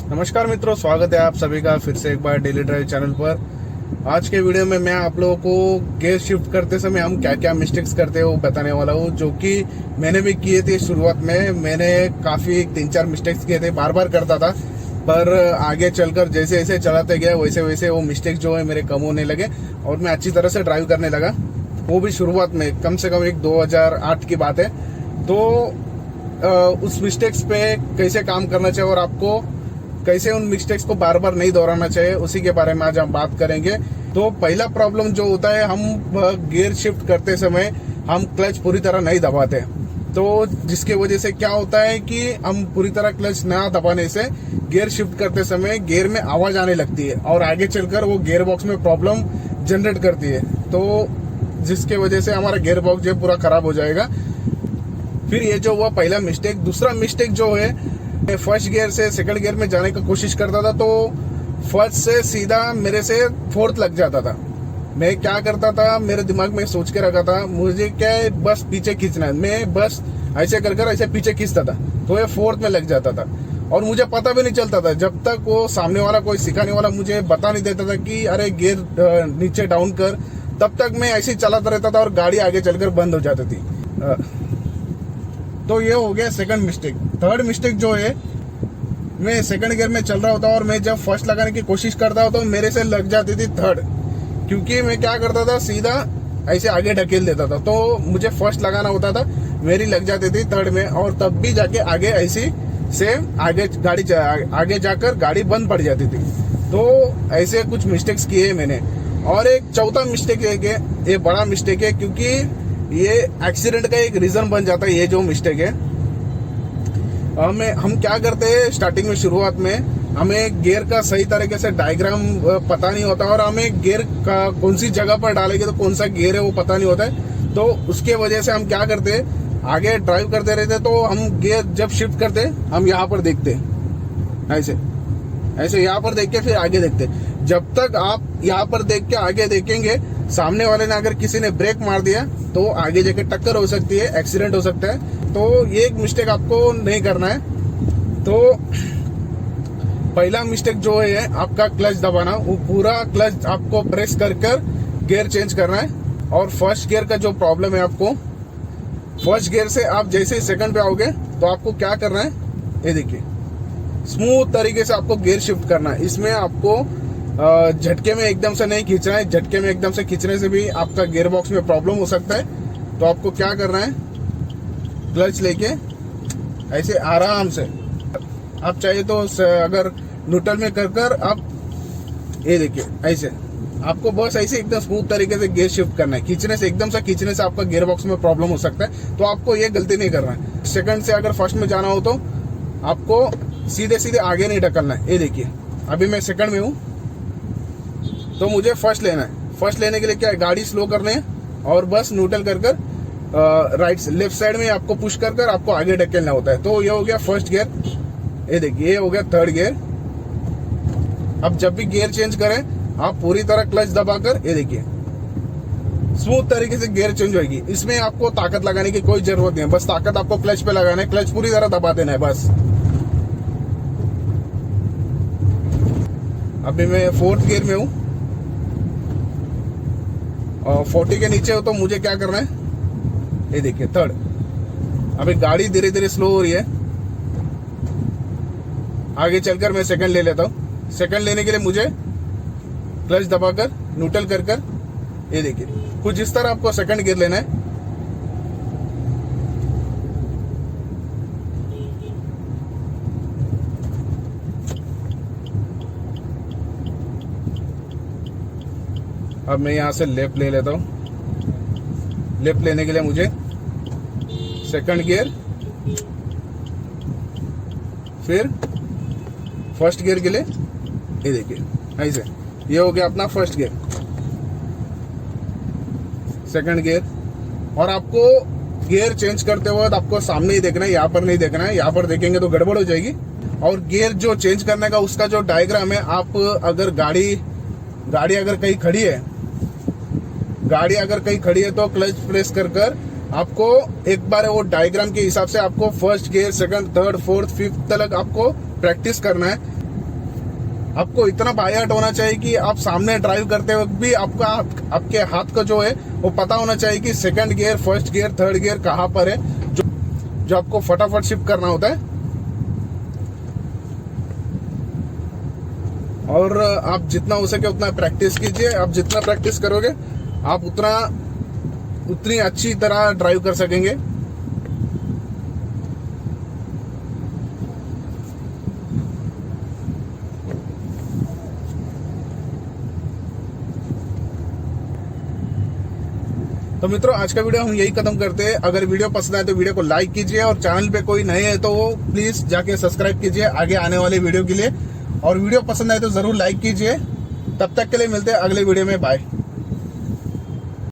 नमस्कार मित्रों, स्वागत है आप सभी का फिर से एक बार डेली ड्राइव चैनल पर। आज के वीडियो में मैं आप लोगों को गियर शिफ्ट करते समय हम क्या क्या मिस्टेक्स करते हैं वो बताने वाला हूँ, जो कि मैंने भी किए थे। शुरुआत में मैंने काफ़ी 3-4 मिस्टेक्स किए थे, बार बार करता था, पर आगे चलकर जैसे जैसे चलाते गया वैसे वैसे वो मिस्टेक्स जो है मेरे कम होने लगे और मैं अच्छी तरह से ड्राइव करने लगा। वो भी शुरुआत में, कम से कम एक 2008 की बात है। तो उस मिस्टेक्स पे कैसे काम करना चाहिए और आपको कैसे उन मिस्टेक्स को बार बार नहीं दोहराना चाहिए, उसी के बारे में आज हम बात करेंगे। तो पहला प्रॉब्लम जो होता है, हम गियर शिफ्ट करते समय हम क्लच पूरी तरह नहीं दबाते। तो जिसके वजह से क्या होता है कि हम पूरी तरह क्लच ना दबाने से गियर शिफ्ट करते समय गियर में आवाज आने लगती है और आगे चलकर वो गियर बॉक्स में प्रॉब्लम जनरेट करती है। तो जिसके वजह से हमारा गियर बॉक्स जो पूरा खराब हो जाएगा। फिर ये जो हुआ पहला मिस्टेक। दूसरा मिस्टेक जो है, फर्स्ट गियर से सेकंड गियर में जाने की कोशिश करता था, तो फर्स्ट से सीधा मेरे से फोर्थ लग जाता था। मैं क्या करता था, मेरे दिमाग में सोच के रखा था मुझे क्या है, बस पीछे खींचना है। मैं बस ऐसे कर कर ऐसे पीछे खींचता था, तो ये फोर्थ में लग जाता था और मुझे पता भी नहीं चलता था जब तक वो सामने वाला कोई सिखाने वाला मुझे बता नहीं देता था कि अरे गियर नीचे डाउन कर। तब तक मैं ऐसे ही चलाता रहता था और गाड़ी आगे चलकर बंद हो जाती थी। तो ये हो गया सेकंड मिस्टेक। थर्ड मिस्टेक जो है, मैं सेकंड गियर में चल रहा होता और मैं जब फर्स्ट लगाने की कोशिश करता हूँ तो मेरे से लग जाती थी थर्ड, क्योंकि मैं क्या करता था, सीधा ऐसे आगे ढकेल देता था। तो मुझे फर्स्ट लगाना होता था, मेरी लग जाती थी थर्ड में, और तब भी जाके आगे ऐसी से आगे जाकर गाड़ी बंद पड़ जाती थी। तो ऐसे कुछ मिस्टेक्स किए मैंने। और एक चौथा मिस्टेक है कि ये बड़ा मिस्टेक है, क्योंकि ये एक्सीडेंट का एक रीजन बन जाता है। ये जो मिस्टेक है, हम क्या करते हैं, स्टार्टिंग में शुरुआत में हमें गियर का सही तरीके से डायग्राम पता नहीं होता और हमें गियर का कौन सी जगह पर डालेंगे तो कौन सा गियर है वो पता नहीं होता है। तो उसके वजह से हम क्या करते हैं, आगे ड्राइव करते रहते तो हम गियर जब शिफ्ट करते हम यहाँ पर देखते ऐसे ऐसे यहाँ पर देख के फिर आगे देखते। जब तक आप यहाँ पर देख के आगे देखेंगे, सामने वाले ने अगर किसी ने ब्रेक मार दिया तो आगे जाके टक्कर हो सकती है, एक्सीडेंट हो सकता है। तो ये एक मिस्टेक आपको नहीं करना है। तो पहला मिस्टेक जो है आपका क्लच दबाना, वो पूरा क्लच आपको प्रेस कर कर गियर चेंज करना है। और फर्स्ट गियर का जो प्रॉब्लम है, आपको फर्स्ट गियर से आप जैसे ही सेकंड पे आओगे तो आपको क्या करना है, ये देखिए, स्मूथ तरीके से आपको गियर शिफ्ट करना है। इसमें आपको झटके में एकदम से नहीं खींचना है। झटके में एकदम से खींचने से भी आपका गियर बॉक्स में प्रॉब्लम हो सकता है। तो आपको क्या करना है, क्लच लेके ऐसे आराम से, आप चाहे तो अगर न्यूट्रल में कर कर आप ये देखिए ऐसे, आपको बस ऐसे एकदम स्मूथ तरीके से गियर शिफ्ट करना है। खींचने से, एकदम से खींचने से आपका गियर बॉक्स में प्रॉब्लम हो सकता है। तो आपको ये गलती नहीं करना है। सेकंड से अगर फर्स्ट में जाना हो तो आपको सीधे सीधे आगे नहीं ढकलना है। ये देखिए, अभी मैं सेकंड में हूँ तो मुझे फर्स्ट लेना है। फर्स्ट लेने के लिए क्या है, गाड़ी स्लो करनी है और बस न्यूट्रल कर कर राइट लेफ्ट साइड में आपको पुश कर कर आपको आगे ढकेलना होता है। तो ये हो गया फर्स्ट गियर। ये देखिए, ये हो गया थर्ड गियर। अब जब भी गियर चेंज करें आप पूरी तरह क्लच दबाकर, ये देखिए, स्मूथ तरीके से गियर चेंज होगी। इसमें आपको ताकत लगाने की कोई जरूरत नहीं है, बस ताकत आपको क्लच पे लगाना है, क्लच पूरी तरह दबा देना है बस। अभी मैं फोर्थ गियर में हूँ और 40 के नीचे हो तो मुझे क्या करना है, ये देखिए थर्ड। अभी गाड़ी धीरे धीरे स्लो हो रही है, आगे चलकर मैं सेकंड ले लेता हूँ। सेकंड लेने के लिए मुझे क्लच दबाकर न्यूट्रल कर कर, ये देखिए, कुछ इस तरह आपको सेकंड गियर लेना है। अब मैं यहाँ से लेफ्ट ले लेता हूँ। लेफ्ट लेने के लिए मुझे सेकंड गियर, फिर फर्स्ट गियर के लिए, ये देखिए ऐसे, ये हो गया अपना फर्स्ट गियर, सेकंड गियर। और आपको गियर चेंज करते वक्त आपको सामने ही देखना है, यहाँ पर नहीं देखना है। यहाँ पर देखेंगे तो गड़बड़ हो जाएगी। और गियर जो चेंज करने का उसका जो डायग्राम है, आप अगर गाड़ी अगर कहीं खड़ी है, तो क्लच प्रेस कर कर आपको एक बार वो डायग्राम के हिसाब से आपको first gear, second, third, fourth, fifth तक आपको प्रैक्टिस करना है। आपको इतना बायाट होना चाहिए कि आप सामने ड्राइव करते वक्त भी आपके हाथ का जो है वो पता होना चाहिए कि second gear, first gear, third gear कहाँ पर है, जो आपको फटाफट शिफ्ट करना होता है। और आप जितना हो सके उतना प्रैक्टिस कीजिए। आप जितना प्रैक्टिस करोगे आप उतनी अच्छी तरह ड्राइव कर सकेंगे। तो मित्रों, आज का वीडियो हम यही खत्म करते हैं। अगर वीडियो पसंद आए तो वीडियो को लाइक कीजिए, और चैनल पे कोई नए है तो वो प्लीज जाके सब्सक्राइब कीजिए आगे आने वाले वीडियो के लिए। और वीडियो पसंद आए तो जरूर लाइक कीजिए। तब तक के लिए मिलते हैं अगले वीडियो में। बाय।